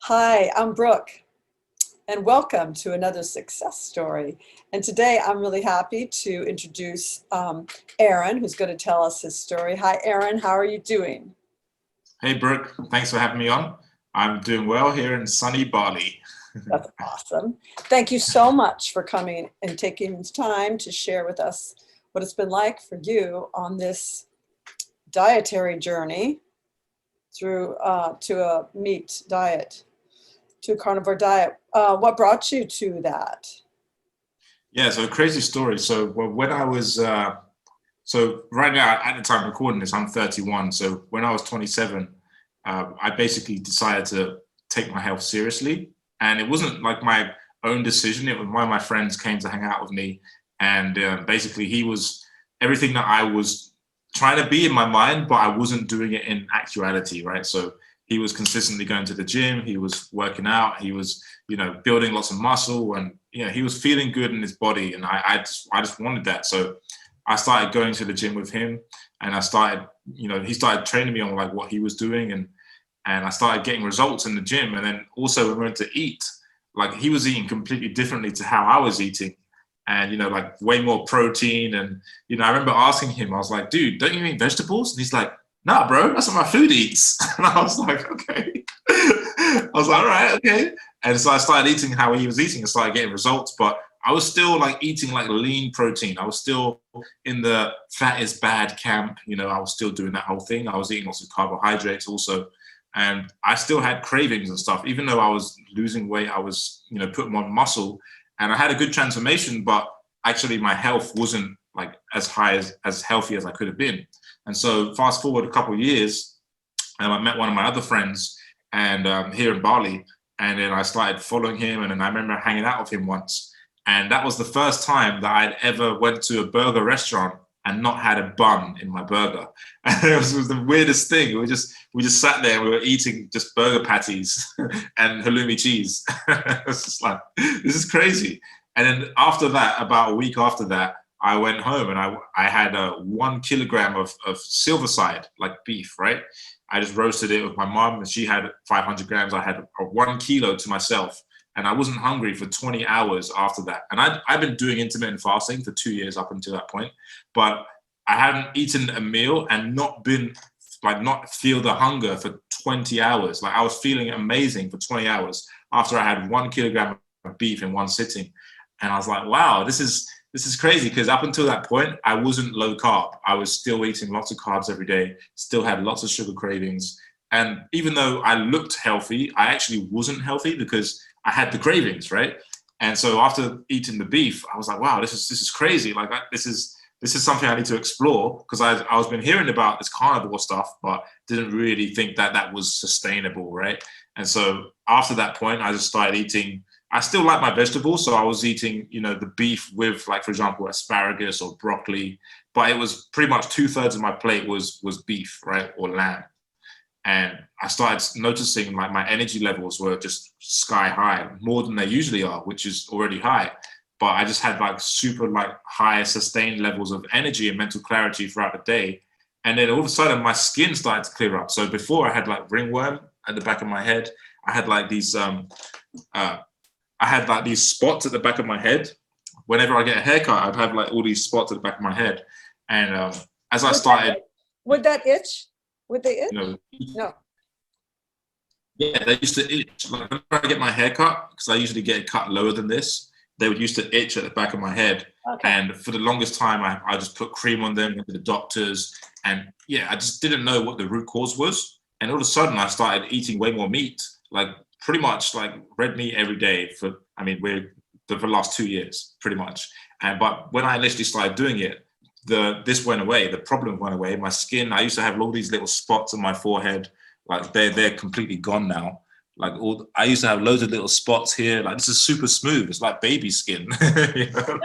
Hi, I'm Brooke, and welcome to another success story. And today I'm really happy to introduce Aaron, who's going to tell us his story. Hi, Aaron, how are you doing? Hey Brooke, thanks for having me on. I'm doing well here in sunny Bali. That's awesome. Thank you so much for coming and taking time to share with us what it's been like for you on this dietary journey through to a meat diet, to a carnivore diet. What brought you to that? Yeah, so crazy story. So when I was, so right now at the time of recording this, I'm 31. So when I was 27, I basically decided to take my health seriously. And it wasn't like my own decision. It was one of my friends came to hang out with me. And basically he was everything that I was trying to be in my mind, but I wasn't doing it in actuality, right? So he was consistently going to the gym. He was working out. He was, building lots of muscle, and he was feeling good in his body. And I just wanted that. So I started going to the gym with him, and I started, he started training me on like what he was doing, and I started getting results in the gym. And then also when we went to eat, like he was eating completely differently to how I was eating, and like way more protein. And I remember asking him, I was like, dude, don't you eat vegetables? And he's like, nah, bro, that's what my food eats. And I was like, okay. I was like, all right, okay. And so I started eating how he was eating and started getting results, but I was still like eating like lean protein. I was still in the fat is bad camp. I was still doing that whole thing. I was eating lots of carbohydrates also. And I still had cravings and stuff. Even though I was losing weight, I was, putting on muscle, and I had a good transformation, but actually my health wasn't like as high as healthy as I could have been. And so fast forward a couple of years, I met one of my other friends, and here in Bali, and then I started following him, and then I remember hanging out with him once, and that was the first time that I'd ever went to a burger restaurant and not had a bun in my burger. And it was the weirdest thing. We just sat there and we were eating just burger patties and halloumi cheese. It was just like, this is crazy. And then after that, about a week after that, I went home, and I had 1 kilogram of silver side, like beef, right? I just roasted it with my mom, and she had 500 grams. I had 1 kilo to myself, and I wasn't hungry for 20 hours after that. And I've been doing intermittent fasting for 2 years up until that point, but I hadn't eaten a meal and not feel the hunger for 20 hours. Like I was feeling amazing for 20 hours after I had 1 kilogram of beef in one sitting. And I was like, wow, this is crazy, because up until that point, I wasn't low carb. I was still eating lots of carbs every day, still had lots of sugar cravings. And even though I looked healthy, I actually wasn't healthy because I had the cravings, right? And so after eating the beef, I was like, wow, this is crazy. Like this is something I need to explore, because I was been hearing about this carnivore stuff, but didn't really think that that was sustainable, right? And so after that point, I just started eating. I still like my vegetables, so I was eating, the beef with, like, for example, asparagus or broccoli, but it was pretty much 2/3 of my plate was beef, right, or lamb. And I started noticing like my energy levels were just sky high, more than they usually are, which is already high. But I just had like super like high sustained levels of energy and mental clarity throughout the day. And then all of a sudden my skin started to clear up. So before I had like ringworm at the back of my head. I had like these spots at the back of my head. Whenever I get a haircut, I'd have like all these spots at the back of my head. And as I Would started, would that itch? Would they you itch? know, No. yeah, they used to itch. Like whenever I get my haircut, because I usually get it cut lower than this, they would used to itch at the back of my head. Okay. And for the longest time, I just put cream on them, went to the doctors. And yeah, I just didn't know what the root cause was. And all of a sudden, I started eating way more meat, like pretty much like red meat every day for the last 2 years, pretty much. But when I initially started doing it, this went away. The problem went away. My skin, I used to have all these little spots on my forehead, like they're completely gone now. I used to have loads of little spots here. Like this is super smooth. It's like baby skin. You know?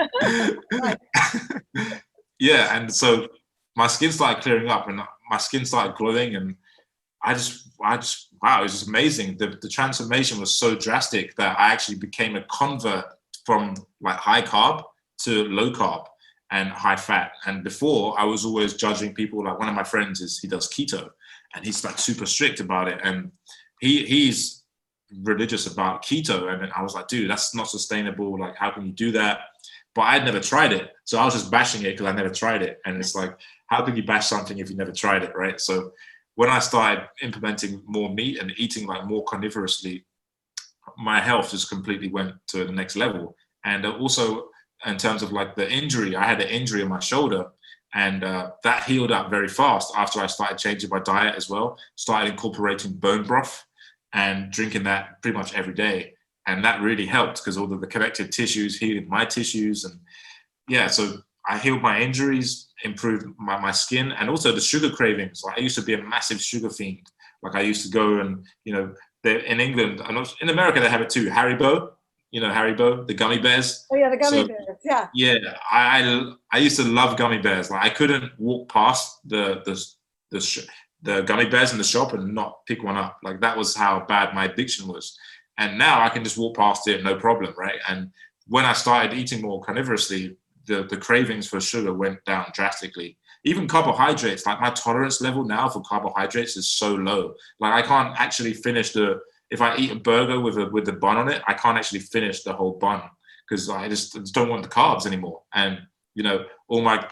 Right. Yeah, and so my skin started clearing up, and my skin started glowing, and wow, it was just amazing. The transformation was so drastic that I actually became a convert from like high carb to low carb and high fat. And before I was always judging people. Like one of my friends he does keto, and he's like super strict about it. And he's religious about keto, and I was like, dude, that's not sustainable. Like, how can you do that? But I'd never tried it, so I was just bashing it because I never tried it. And it's like, how can you bash something if you never tried it, right? So when I started implementing more meat and eating like more carnivorously, my health just completely went to the next level. And also in terms of like the injury, I had an injury in my shoulder, and that healed up very fast after I started changing my diet as well. Started incorporating bone broth and drinking that pretty much every day. And that really helped because all of the connective tissues healing my tissues. And yeah, so I healed my injuries, improved my skin, and also the sugar cravings. Like, I used to be a massive sugar fiend. Like, I used to go and, you know, in England, in America, they have it too. Haribo, you know, Haribo, the gummy bears. Oh yeah, the gummy bears. Yeah. Yeah, I used to love gummy bears. Like, I couldn't walk past the gummy bears in the shop and not pick one up. Like, that was how bad my addiction was. And now I can just walk past it, no problem, right? And when I started eating more carnivorously, the cravings for sugar went down drastically. Even carbohydrates, like my tolerance level now for carbohydrates is so low. Like, I can't actually finish if I eat a burger with the bun on it, I can't actually finish the whole bun because I just don't want the carbs anymore. And, you know,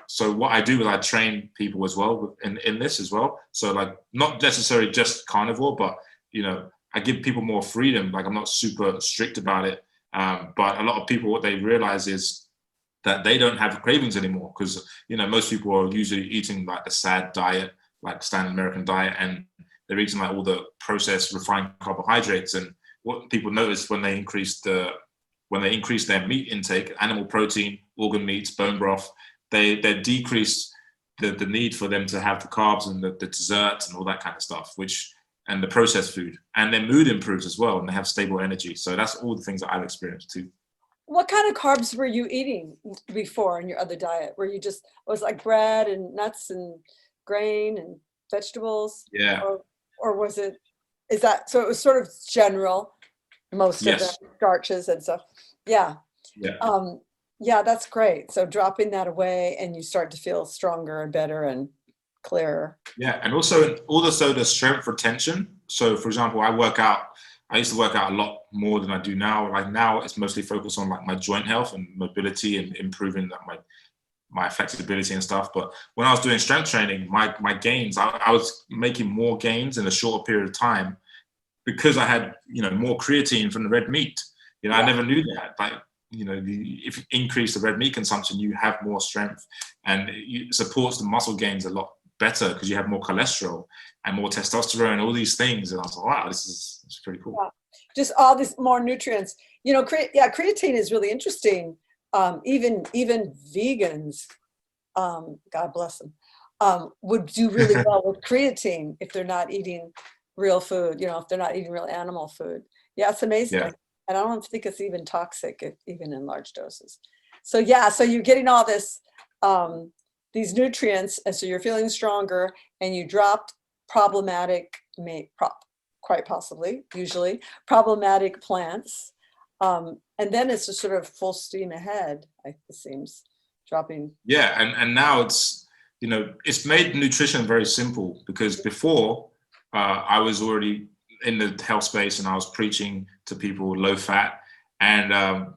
so what I do is I train people as well in this as well. So, like, not necessarily just carnivore, but, you know, I give people more freedom. Like, I'm not super strict about it. But a lot of people, what they realize is that they don't have cravings anymore because, you know, most people are usually eating like the SAD diet, like standard American diet, and they're eating like all the processed refined carbohydrates. And what people notice when they increase their meat intake, animal protein, organ meats, bone broth, they decrease the need for them to have the carbs and the desserts and all that kind of stuff, and the processed food, and their mood improves as well, and they have stable energy. So that's all the things that I've experienced too. What kind of carbs were you eating before in your other diet? Were you was like bread and nuts and grain and vegetables? Yeah. Or was it, so it was sort of general, most of Yes. the starches and stuff. Yeah. Yeah. Yeah, that's great. So dropping that away and you start to feel stronger and better and clearer. Yeah, and also the strength retention. So, for example, I used to work out a lot more than I do now. Like, now it's mostly focused on like my joint health and mobility and improving like my flexibility and stuff. But when I was doing strength training, my gains, I was making more gains in a shorter period of time because I had, you know, more creatine from the red meat. You know, Yeah. I never knew that. Like, you know, if you increase the red meat consumption, you have more strength, and it supports the muscle gains a lot better because you have more cholesterol and more testosterone, all these things. And I was like, wow, this is pretty cool. Yeah. Just all these more nutrients. You know, creatine is really interesting. Even vegans, God bless them, would do really well with creatine if they're not eating real food, you know, if they're not eating real animal food. Yeah, it's amazing. Yeah. And I don't think it's even toxic, even in large doses. So yeah, so you're getting all these nutrients, and so you're feeling stronger, and you dropped problematic, quite possibly, usually problematic plants. And then it's just sort of full steam ahead, it seems, dropping. Yeah, and now it's, you know, it's made nutrition very simple because before I was already in the health space and I was preaching to people low fat. And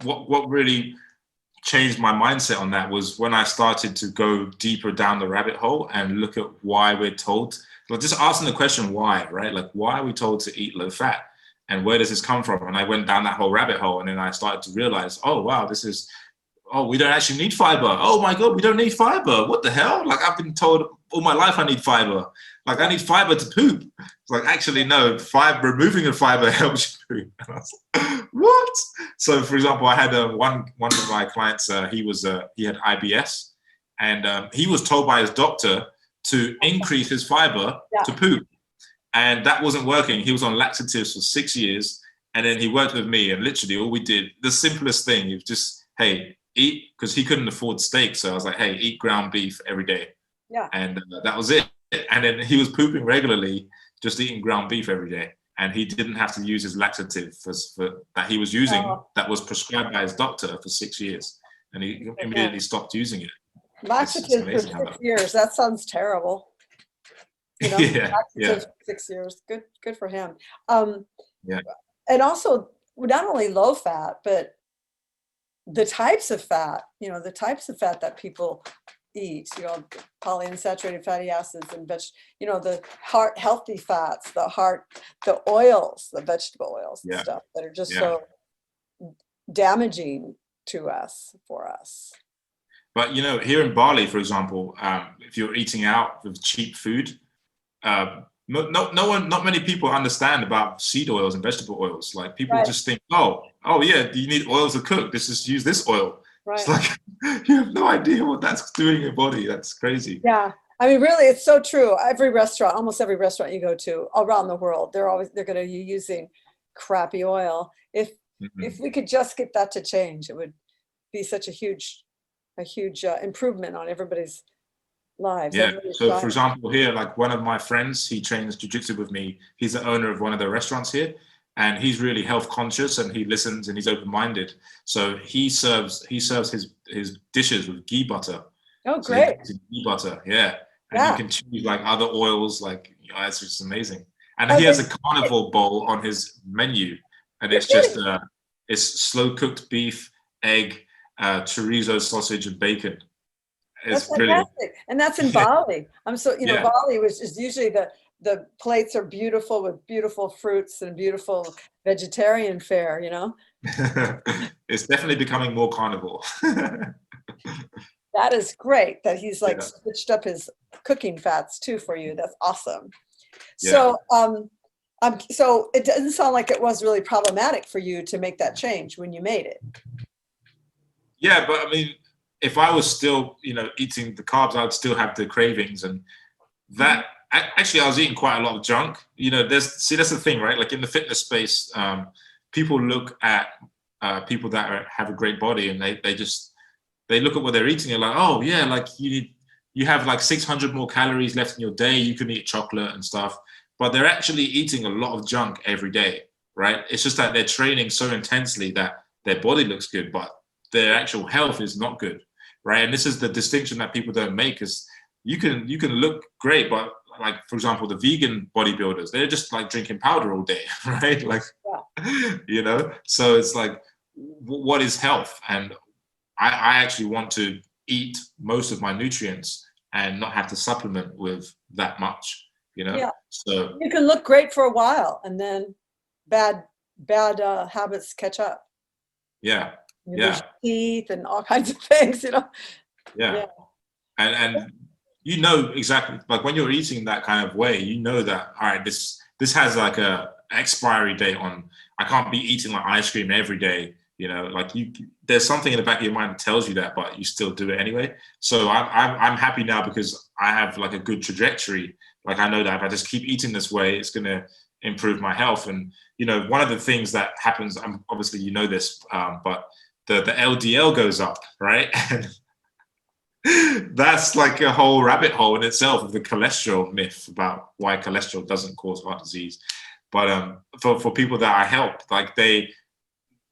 what really changed my mindset on that was when I started to go deeper down the rabbit hole and look at why we're told, like, just asking the question why, right? Like, why are we told to eat low fat? And where does this come from? And I went down that whole rabbit hole, and then I started to realize, oh, wow, we don't actually need fiber. Oh my God, we don't need fiber. What the hell? Like, I've been told all my life I need fiber. Like, I need fiber to poop. It's like, actually, no, removing the fiber helps you poop. And I was like, what? So, for example, I had one of my clients, he had IBS, and he was told by his doctor to increase his fiber to poop. And that wasn't working. He was on laxatives for 6 years. And then he worked with me, and literally all we did, the simplest thing, it was just, hey, eat, because he couldn't afford steak. So I was like, hey, eat ground beef every day. Yeah. And that was it. And then he was pooping regularly, just eating ground beef every day. And he didn't have to use his laxative that he was using, that was prescribed by his doctor for 6 years. And he immediately stopped using it. Laxative for 6 years. That sounds terrible. You know, yeah. 6 years. Good for him. Yeah. And also not only low fat, but the types of fat, the types of fat that people eat, polyunsaturated fatty acids and the heart healthy fats, the oils, the vegetable oils and Yeah. stuff that are just Yeah. so damaging to us, for us. But here in Bali, for example, if you're eating out with cheap food, not many people understand about seed oils and vegetable oils. Like people Right. just think, oh yeah, you need oils to cook. Just use this oil. Right. It's like you have no idea what that's doing in your body. That's crazy. Yeah. I mean, really, it's so true. Almost every restaurant you go to around the world, they're going to be using crappy oil. If we could just get that to change, it would be such a huge improvement on everybody's lives. Yeah. Everybody's So, diet. for example, here, like one of my friends, he trains jiu-jitsu with me. He's the owner of one of the restaurants here, and he's really health conscious, and he listens and he's open-minded. So he serves his dishes with ghee butter. Oh, So great! ghee butter, yeah. And Yeah. you can choose like other oils, like it's just amazing. And Oh, he has a carnivore bowl on his menu, and it's just it's slow cooked beef, egg, chorizo, sausage, and bacon. It's That's brilliant. fantastic. And that's in Bali. Yeah. Bali is usually the plates are beautiful with beautiful fruits and beautiful vegetarian fare, It's definitely becoming more carnivore. That is great that he's like Yeah. switched up his cooking fats too for you. That's awesome. Yeah. So it doesn't sound like it was really problematic for you to make that change when you made it. Yeah, but I mean, if I was still, eating the carbs, I'd still have the cravings, and that actually I was eating quite a lot of junk. That's the thing, right? Like in the fitness space, people look at people that have a great body, and they look at what they're eating. They're like, oh yeah, like you have like 600 more calories left in your day. You can eat chocolate and stuff, but they're actually eating a lot of junk every day, right? It's just that they're training so intensely that their body looks good, but their actual health is not good, right? And this is the distinction that people don't make, is you can look great, but like, for example, the vegan bodybuilders, they're just like drinking powder all day, right? Like, so it's like, what is health? And I actually want to eat most of my nutrients and not have to supplement with that much, Yeah. So you can look great for a while, and then bad habits catch up. Yeah. You lose your teeth and all kinds of things, Yeah. And exactly, like when you're eating that kind of way, that, all right, this has like a expiry date on. I can't be eating like ice cream every day, like there's something in the back of your mind that tells you that, but you still do it anyway. So I'm happy now because I have like a good trajectory. Like I know that if I just keep eating this way, it's going to improve my health. And one of the things that happens, obviously this, but the LDL goes up, right? And that's like a whole rabbit hole in itself of the cholesterol myth about why cholesterol doesn't cause heart disease. But for people that I help, like they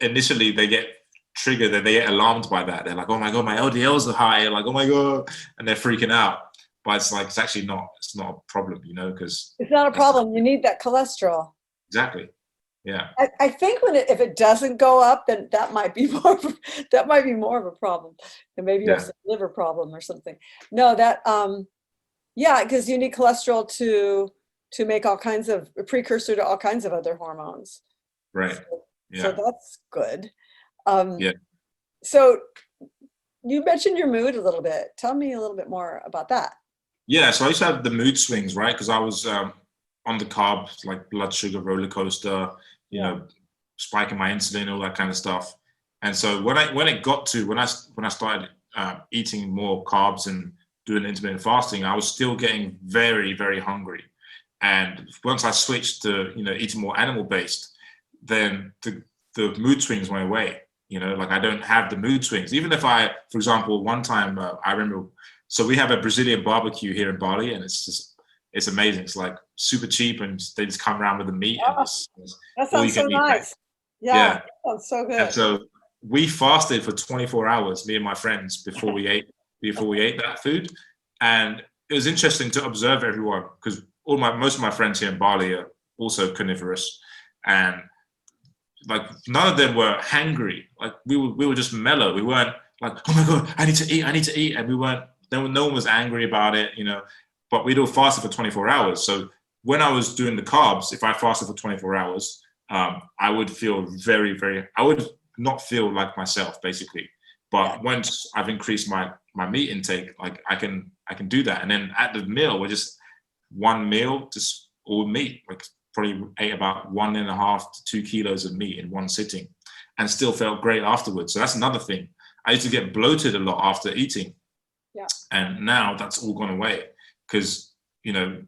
get triggered, and they get alarmed by that. They're like, oh my God, my LDLs are high. Like, oh my God. And they're freaking out. But it's like, it's actually not, it's not a problem, because it's not a problem. You need that cholesterol. Exactly. Yeah. I think if it doesn't go up, then that might be more of a problem. And maybe you have some liver problem or something. No, because you need cholesterol to make all kinds of a precursor to all kinds of other hormones. Right. So that's good. Yeah. So you mentioned your mood a little bit. Tell me a little bit more about that. Yeah. So I used to have the mood swings, right? Because I was on the carbs, like blood sugar roller coaster, spiking my insulin, all that kind of stuff. And so when I started eating more carbs and doing intermittent fasting, I was still getting very, very hungry. And once I switched to eating more animal based, then the mood swings went away. Like I don't have the mood swings. Even if for example, one time I remember, so we have a Brazilian barbecue here in Bali, and it's amazing. It's like super cheap, and they just come around with the meat. Oh, and that sounds so nice. Yeah, that sounds so good. And so we fasted for 24 hours, me and my friends, before we ate that food. And it was interesting to observe everyone, because most of my friends here in Bali are also carnivorous. and like none of them were hangry. Like we were just mellow. We weren't like, oh my God, I need to eat. And we weren't, no one was angry about it, you know, but we'd all fasted for 24 hours. So when I was doing the carbs, if I fasted for 24 hours, I would feel I would not feel like myself basically. But once I've increased my meat intake, like I can do that. And then at the meal, we're just one meal, just all meat, like probably ate about 1.5 to 2 kilos of meat in one sitting and still felt great afterwards. So that's another thing. I used to get bloated a lot after eating. Yeah. And now that's all gone away because, you know,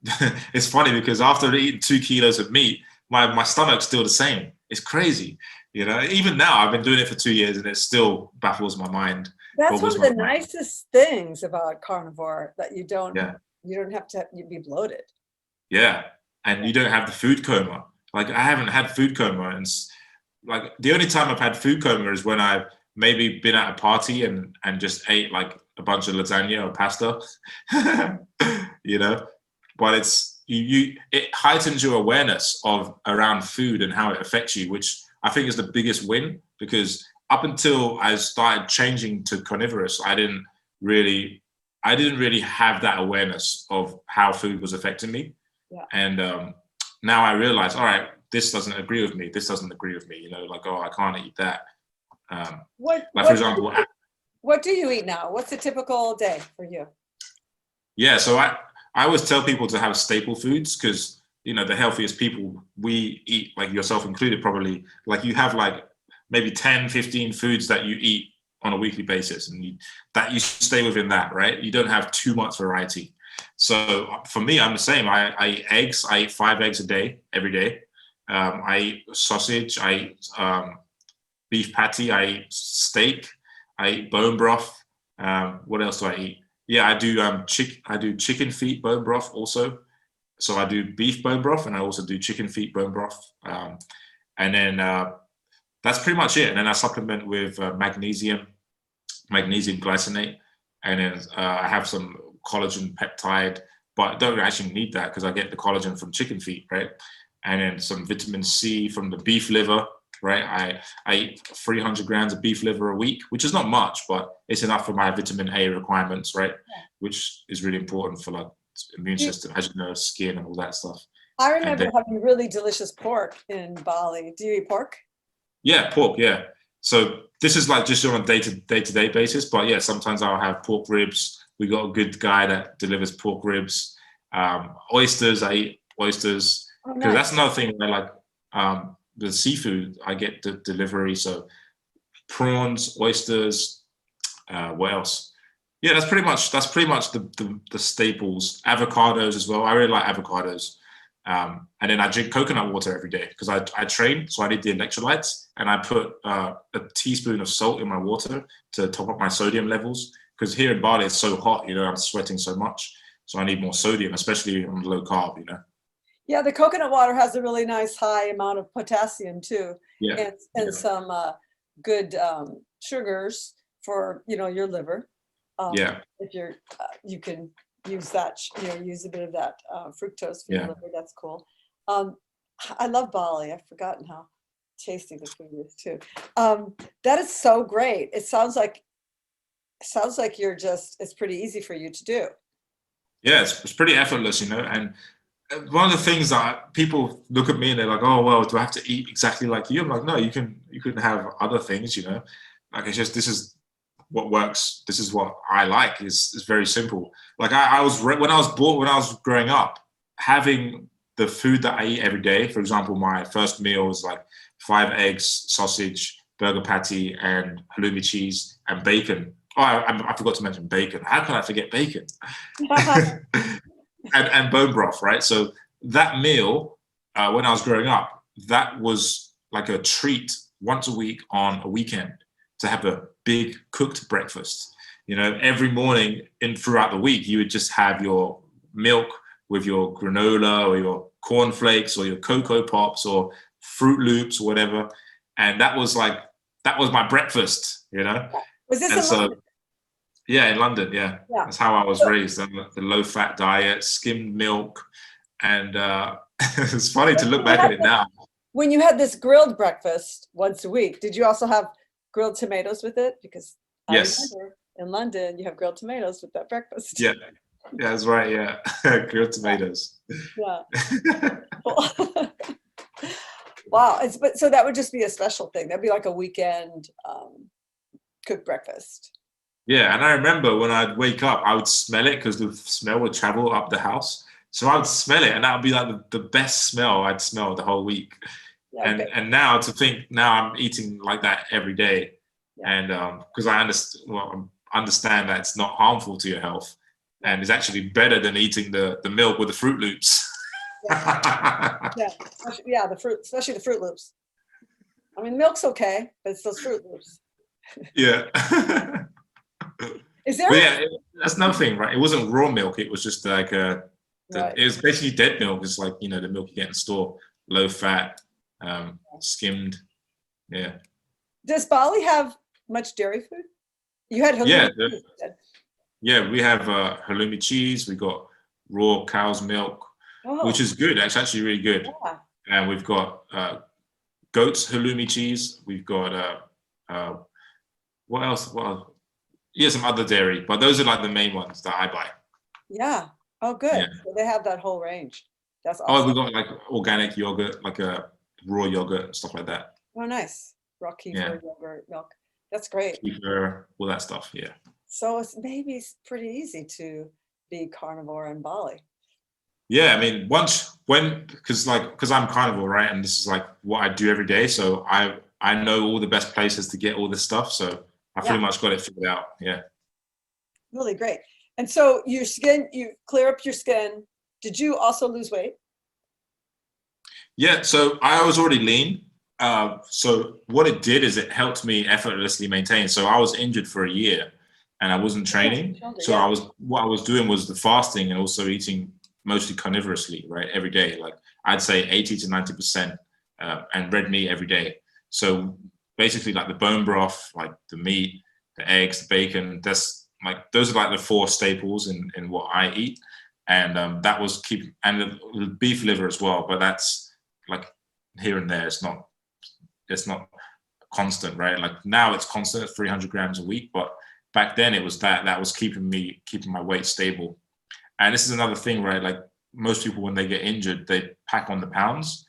it's funny because after eating 2 kilos of meat, my stomach's still the same. It's crazy. You know, even now I've been doing it for 2 years and it still baffles my mind. That's one of the nicest things about carnivore, that you don't have to be bloated. Yeah. And you don't have the food coma. Like I haven't had food coma, and like the only time I've had food coma is when I've maybe been at a party and just ate like a bunch of lasagna or pasta, you know, but it heightens your awareness of around food and how it affects you, which I think is the biggest win, because up until I started changing to carnivorous, I didn't really have that awareness of how food was affecting me. Yeah. And now I realize, all right, this doesn't agree with me. This doesn't agree with me. You know, like, oh, I can't eat that. For example, what do you eat now? What's a typical day for you? Yeah, so I always tell people to have staple foods, because, you know, the healthiest people, we eat, like yourself included, probably, like you have like maybe 10, 15 foods that you eat on a weekly basis, and you stay within that, right? You don't have too much variety. So for me, I'm the same. I eat eggs. I eat 5 eggs a day, every day. I eat sausage. I eat beef patty. I eat steak. I eat bone broth. What else do I eat? Yeah, I do chicken feet bone broth also. So I do beef bone broth, and I also do chicken feet bone broth. And then that's pretty much it. And then I supplement with magnesium glycinate, and then I have some collagen peptide, but I don't actually need that because I get the collagen from chicken feet, right? And then some vitamin C from the beef liver, right? I eat 300 grams of beef liver a week, which is not much, but it's enough for my vitamin A requirements, right? Yeah. Which is really important for like immune system, as you know, skin and all that stuff. I remember having really delicious pork in Bali. Do you eat pork? Yeah, pork, yeah. So this is like just on a day-to-day basis, but yeah, sometimes I'll have pork ribs. We got a good guy that delivers pork ribs. Oysters, I eat oysters. Oh, because nice. that's another thing where like the seafood, I get the delivery. So prawns, oysters, what else? Yeah, that's pretty much the staples. Avocados as well. I really like avocados. And then I drink coconut water every day because I train, so I need the electrolytes, and I put a teaspoon of salt in my water to top up my sodium levels, because here in Bali it's so hot, you know, I'm sweating so much, so I need more sodium, especially on low carb, you know. Yeah, the coconut water has a really nice high amount of potassium too, Yeah. and some good sugars for, you know, your liver. Yeah. If you're, you can use that, you know, use a bit of that fructose for your liver. That's cool. I love Bali. I've forgotten how tasty the food is too. That is so great. It sounds like you're just, it's pretty easy for you to do. Yeah, it's pretty effortless, you know. And one of the things that people look at me and they're like, oh, well, do I have to eat exactly like you? I'm like, no, you can have other things, you know. Like, it's just, this is what works. This is what I like. It's very simple. Like when I was growing up, having the food that I eat every day, for example, my first meal was like 5 eggs, sausage, burger patty, and halloumi cheese, and bacon. Oh, I forgot to mention bacon. How can I forget bacon? and bone broth, right? So that meal, when I was growing up, that was like a treat once a week on a weekend, to have a big cooked breakfast. You know, every morning and throughout the week, you would just have your milk with your granola or your cornflakes or your Cocoa Pops or Fruit Loops or whatever. And that was my breakfast, you know? Was this in London? Yeah, in London, yeah. That's how I was raised, the low-fat diet, skimmed milk. And it's funny to look back at it now. when you had this grilled breakfast once a week, did you also have grilled tomatoes with it? Because I Yes. remember in London, you have grilled tomatoes with that breakfast. Yeah. Yeah, that's right. Yeah. Grilled tomatoes. Yeah. Wow. But so that would just be a special thing. That'd be like a weekend cooked breakfast. Yeah, and I remember when I'd wake up, I would smell it because the smell would travel up the house. So I would smell it, and that would be like the best smell I'd smelled the whole week. Yeah, And now to think now I'm eating like that every day, yeah. and because I understand that it's not harmful to your health, and it's actually better than eating the milk with the Fruit Loops. Yeah, yeah, the fruit, especially the Fruit Loops. I mean, milk's okay, but it's those Fruit Loops. Yeah. Is there? But yeah, that's another thing, right? It wasn't raw milk. It was just like Right. it was basically dead milk. It's like, you know, the milk you get in the store, low fat, skimmed. Yeah. Does Bali have much dairy food? You had halloumi. Yeah. You said. Yeah. We have halloumi cheese. We got raw cow's milk, which is good. It's actually really good. Yeah. And we've got goat's halloumi cheese. We've got what else? Well, yeah, some other dairy, but those are like the main ones that I buy. Yeah. Oh, good. Yeah. So they have that whole range. That's Oh, awesome. we got like organic yogurt, like a raw yogurt and stuff like that. Oh, nice. Raw Yeah. kefir, yogurt, milk. That's great. Kefir, all that stuff. Yeah. So maybe it's pretty easy to be carnivore in Bali. Yeah. I mean, because I'm carnivore, right? And this is like what I do every day. So I know all the best places to get all this stuff. So I pretty much got it figured out. Yeah. Really great. And so your skin, you clear up your skin. Did you also lose weight? Yeah. So I was already lean. So what it did is it helped me effortlessly maintain. So I was injured for a year and I wasn't training. So what I was doing was the fasting and also eating mostly carnivorously, right? Every day, like I'd say 80 to 90%, and red meat every day. So basically like the bone broth, like the meat, the eggs, the bacon, those are like the four staples in what I eat. And that was and the beef liver as well, but that's like here and there. It's not constant, right? Like now it's constant at 300 grams a week, but back then it was that was keeping my weight stable. And this is another thing, right? Like most people, when they get injured, they pack on the pounds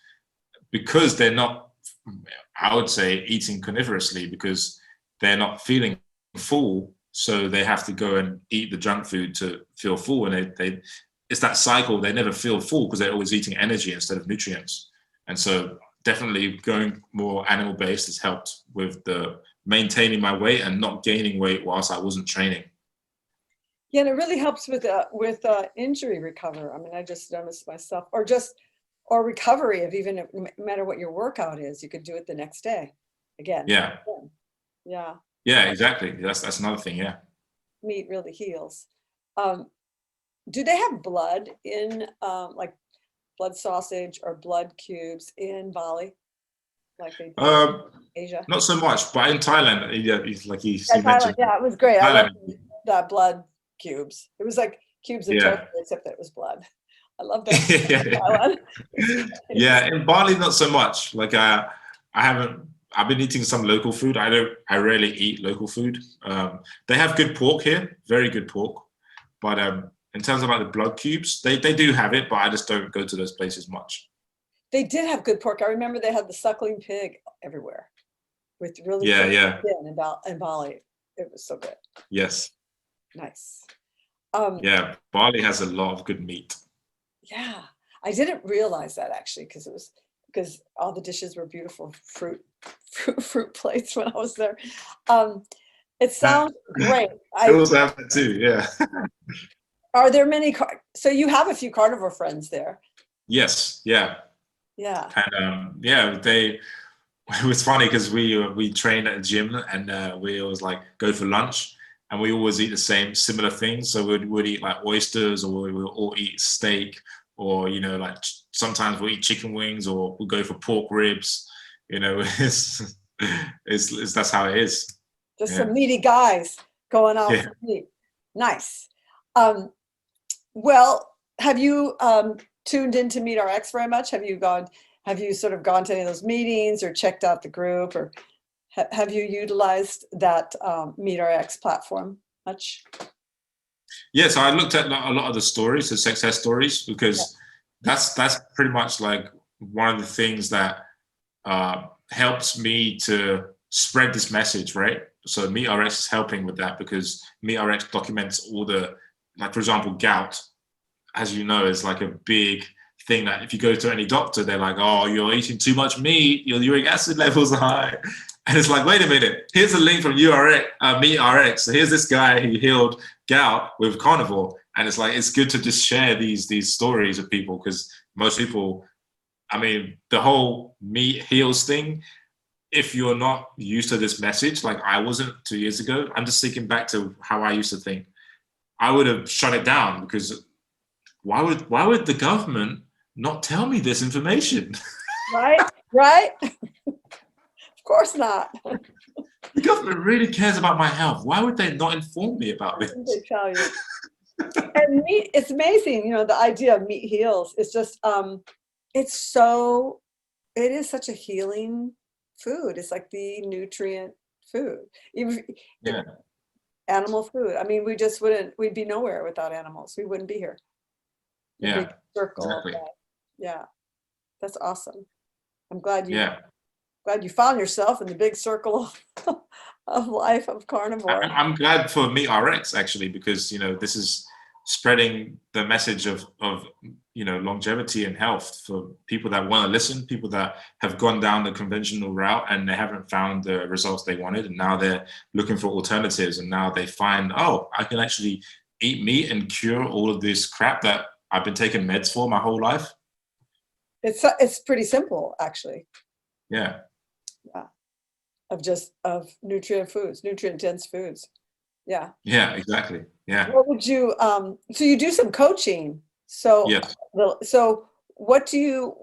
because they're not, I would say, eating carnivorously because they're not feeling full. So they have to go and eat the junk food to feel full. And it's that cycle. They never feel full because they're always eating energy instead of nutrients. And so definitely going more animal based has helped with the maintaining my weight and not gaining weight whilst I wasn't training. Yeah, and it really helps with injury recover. I mean, I just noticed myself, or recovery of even no matter what your workout is, you could do it the next day again. Yeah. Yeah. Yeah, exactly. That's another thing. Yeah. Meat really heals. Do they have blood in like blood sausage or blood cubes in Bali, like they do in Asia? Not so much, but in Thailand, yeah, like you mentioned. Yeah, it was great. Thailand, I love that blood cubes. It was like cubes of tofu, except that it was blood. I love that. Yeah, in Bali, not so much. Like I've been eating some local food. I rarely eat local food. They have good pork here, very good pork. But in terms of like the blood cubes, they do have it, but I just don't go to those places much. They did have good pork. I remember they had the suckling pig everywhere with really skin in Bali. It was so good. Yes. Nice. Yeah, Bali has a lot of good meat. Yeah, I didn't realize that actually because all the dishes were beautiful fruit plates when I was there. It sounds great. I also have that too. Yeah. Are there many? So you have a few carnivore friends there. Yes. Yeah. Yeah. And it was funny because we train at a gym and we always like go for lunch and we always eat the similar things. So we'd eat like oysters or we'll all eat steak or, you know, like sometimes we'll eat chicken wings or we'll go for pork ribs. You know, it's that's how it is. Just some meaty guys going out for meat. Nice. Well, have you tuned into Meet RX very much? Have you gone? have you sort of gone to any of those meetings or checked out the group, or have you utilized that MeatRx platform much? Yeah, so I looked at a lot of the stories, the success stories, because that's pretty much like one of the things that helps me to spread this message, right? So MeatRx is helping with that, because MeatRx documents all the, like for example, gout, as you know, is like a big thing that if you go to any doctor, they're like, oh, you're eating too much meat, your uric acid levels are high. And it's like, wait a minute, here's a link from MeatRx. So here's this guy who healed gout with carnivore. And it's like, it's good to just share these stories with people, because most people, I mean, the whole meat heals thing, if you're not used to this message, like I wasn't 2 years ago, I'm just thinking back to how I used to think. I would have shut it down, because why would the government not tell me this information? Right, right. Of course not. The government really cares about my health. Why would they not inform me about this? They tell you. And meat, it's amazing, you know, the idea of meat heals is just, it is such a healing food. It's like the nutrient food. Even Yeah, animal food. I mean, we'd be nowhere without animals. We wouldn't be here. The yeah, big circle of exactly. that. Yeah, that's awesome. I'm glad you Yeah. found yourself in the big circle of life of carnivore. I'm glad for MeatRx actually, because you know this is spreading the message of you know longevity and health for people that want to listen, people that have gone down the conventional route and they haven't found the results they wanted, and now they're looking for alternatives, and now they find, oh, I can actually eat meat and cure all of this crap that I've been taking meds for my whole life. It's pretty simple, actually. Yeah. Yeah, of nutrient dense foods. Yeah. Yeah, exactly. Yeah. What would you so you do some coaching. So Yes. so what do you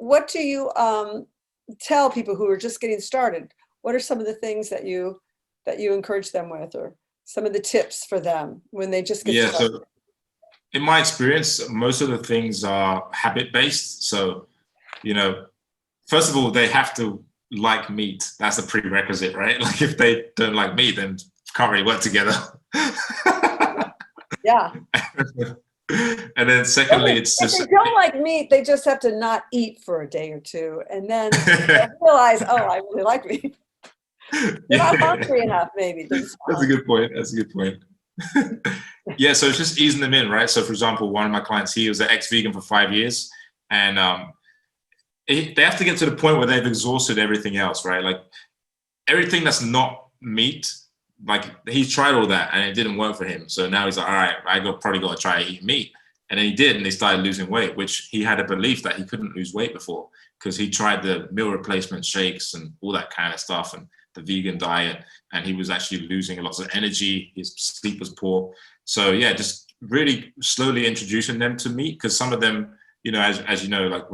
tell people who are just getting started? What are some of the things that you encourage them with, or some of the tips for them when they just get Yeah. started? So in my experience, most of the things are habit based. So, you know, first of all, they have to like meat. That's a prerequisite, right? Like if they don't like meat, then can't really work together. Yeah. And then secondly, it's If just they don't like meat, they just have to not eat for a day or two, and then they'll realize, oh, I really like meat. They're not hungry enough, maybe. That's a good point. That's a good point. Yeah, so it's just easing them in, right? So for example, one of my clients, he was an ex-vegan for 5 years, and they have to get to the point where they've exhausted everything else, right? Like everything that's not meat, like he's tried all that and it didn't work for him. So now he's like, all right, probably got to try eating meat. And then he did, and he started losing weight, which he had a belief that he couldn't lose weight before, because he tried the meal replacement shakes and all that kind of stuff and the vegan diet, and he was actually losing lots of energy. His sleep was poor. So yeah, just really slowly introducing them to meat, because some of them, you know, as you know, like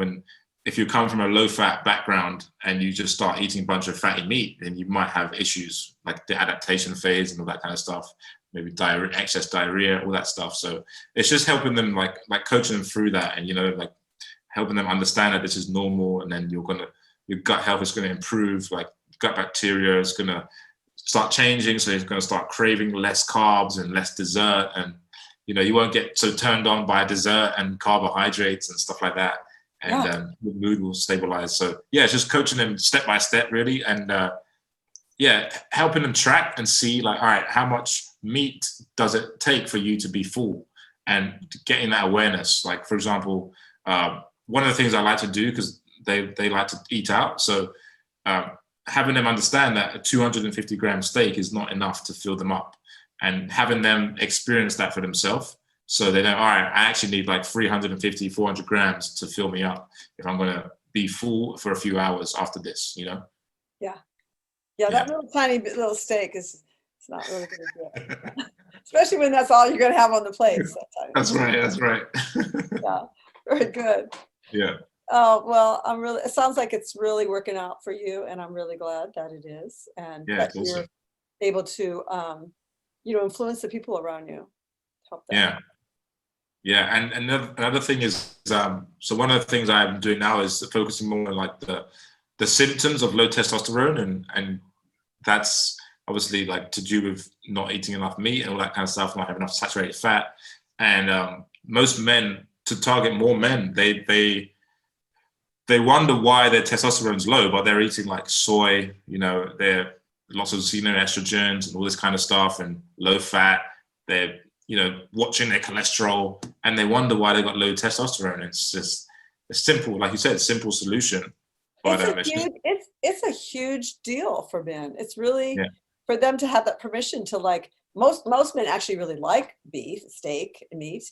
if you come from a low-fat background and you just start eating a bunch of fatty meat, then you might have issues like the adaptation phase and all that kind of stuff, maybe diarrhea, excess diarrhea, all that stuff. So it's just helping them, like coaching them through that, and you know, like helping them understand that this is normal, and then your gut health is going to improve, like gut bacteria is going to start changing, so it's going to start craving less carbs and less dessert, and you know, you won't get so turned on by dessert and carbohydrates and stuff like that. And the mood will stabilize. So yeah, it's just coaching them step by step, really, and yeah, helping them track and see, like, all right, how much meat does it take for you to be full, and getting that awareness. Like for example, one of the things I like to do, because they like to eat out, so having them understand that a 250-gram steak is not enough to fill them up, and having them experience that for themselves. So they know, all right, I actually need like 350, 400 grams to fill me up if I'm going to be full for a few hours after this, you know? Yeah. Yeah, that little tiny little steak it's not really going to do it. Especially when that's all you're going to have on the plate. That's right. That's right. Yeah, very good. Yeah. Oh, well, it sounds like it's really working out for you, and I'm really glad that it is, and that It's awesome. you're able to, you know, influence the people around you, help them. Yeah. Yeah, and another thing is, so one of the things I'm doing now is focusing more on like the symptoms of low testosterone, and that's obviously like to do with not eating enough meat and all that kind of stuff, not having enough saturated fat. And most men, to target more men, they wonder why their testosterone's low, but they're eating like soy, they're lots of estrogens and all this kind of stuff and low fat. They're, watching their cholesterol and they wonder why they got low testosterone. It's just a simple, like you said, simple solution. But it's a huge deal for men. It's really yeah. for them to have that permission to like, most men actually really like beef, steak, meat.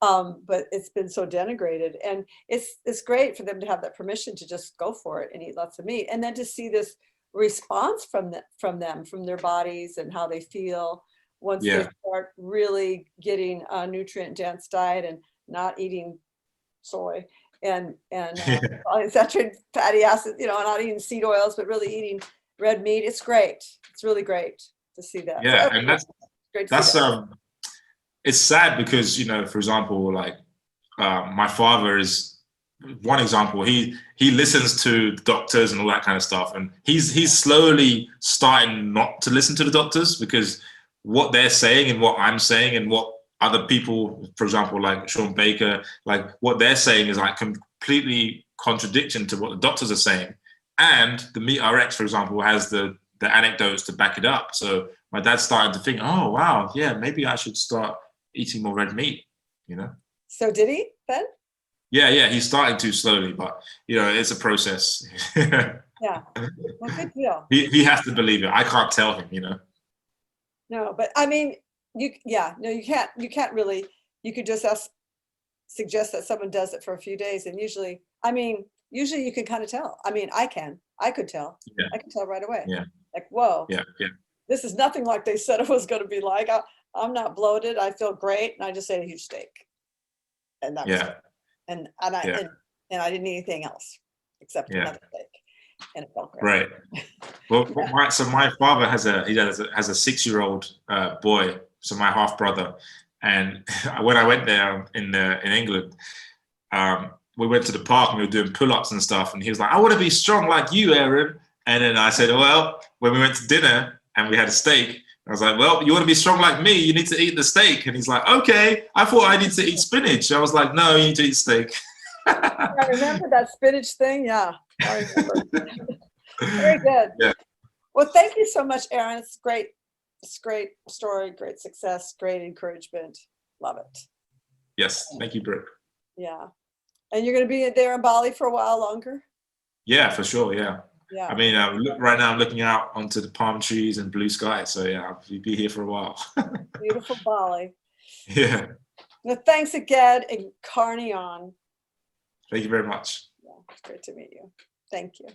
But it's been so denigrated, and it's great for them to have that permission to just go for it and eat lots of meat, and then to see this response from their bodies and how they feel once they start really getting a nutrient dense diet and not eating soy and polyunsaturated fatty acids, not eating seed oils, but really eating red meat. It's great. It's really great to see that. Yeah, and that's great to see that. It's sad because, for example, like my father is one example. He listens to doctors and all that kind of stuff, and he's slowly starting not to listen to the doctors because what they're saying and what I'm saying and what other people, for example, like ShawnBaker, like what they're saying is like completely contradiction to what the doctors are saying. And the Meat RX, for example, has the anecdotes to back it up. So my dad's starting to think, oh wow, yeah, maybe I should start eating more red meat, So did he then? Yeah, he's starting to slowly, but it's a process. Yeah, well, good deal. He has to believe it. I can't tell him, No, but I mean, you can't really, you could just suggest that someone does it for a few days, and usually you can kind of tell. I mean, I could tell. Yeah. I can tell right away. Yeah. Like, whoa. Yeah. This is nothing like they said it was going to be like. I'm not bloated. I feel great, and I just ate a huge steak, and that was it. And I didn't eat anything else except another steak, and it felt great. Right. Well, so my father has a 6-year-old boy, so my half brother, and when I went there in England, we went to the park and we were doing pull-ups and stuff, and he was like, "I want to be strong like you, Aaron." And then I said, "Well," when we went to dinner and we had a steak, I was like, "Well, you want to be strong like me, you need to eat the steak." And he's like, "Okay, I thought I need to eat spinach." I was like, "No, you need to eat steak." I remember that spinach thing. Yeah, I remember. Very good. Yeah. Well, thank you so much, Aaron. It's great. It's a great story, great success, great encouragement. Love it. Yes, thank you, Brooke. Yeah. And you're going to be there in Bali for a while longer? Yeah, for sure. Yeah. Yeah. I mean, right now I'm looking out onto the palm trees and blue sky. So yeah, I'll be here for a while. Beautiful Bali. Yeah. Well, thanks again, and Carney on. Thank you very much. Yeah, it's great to meet you. Thank you.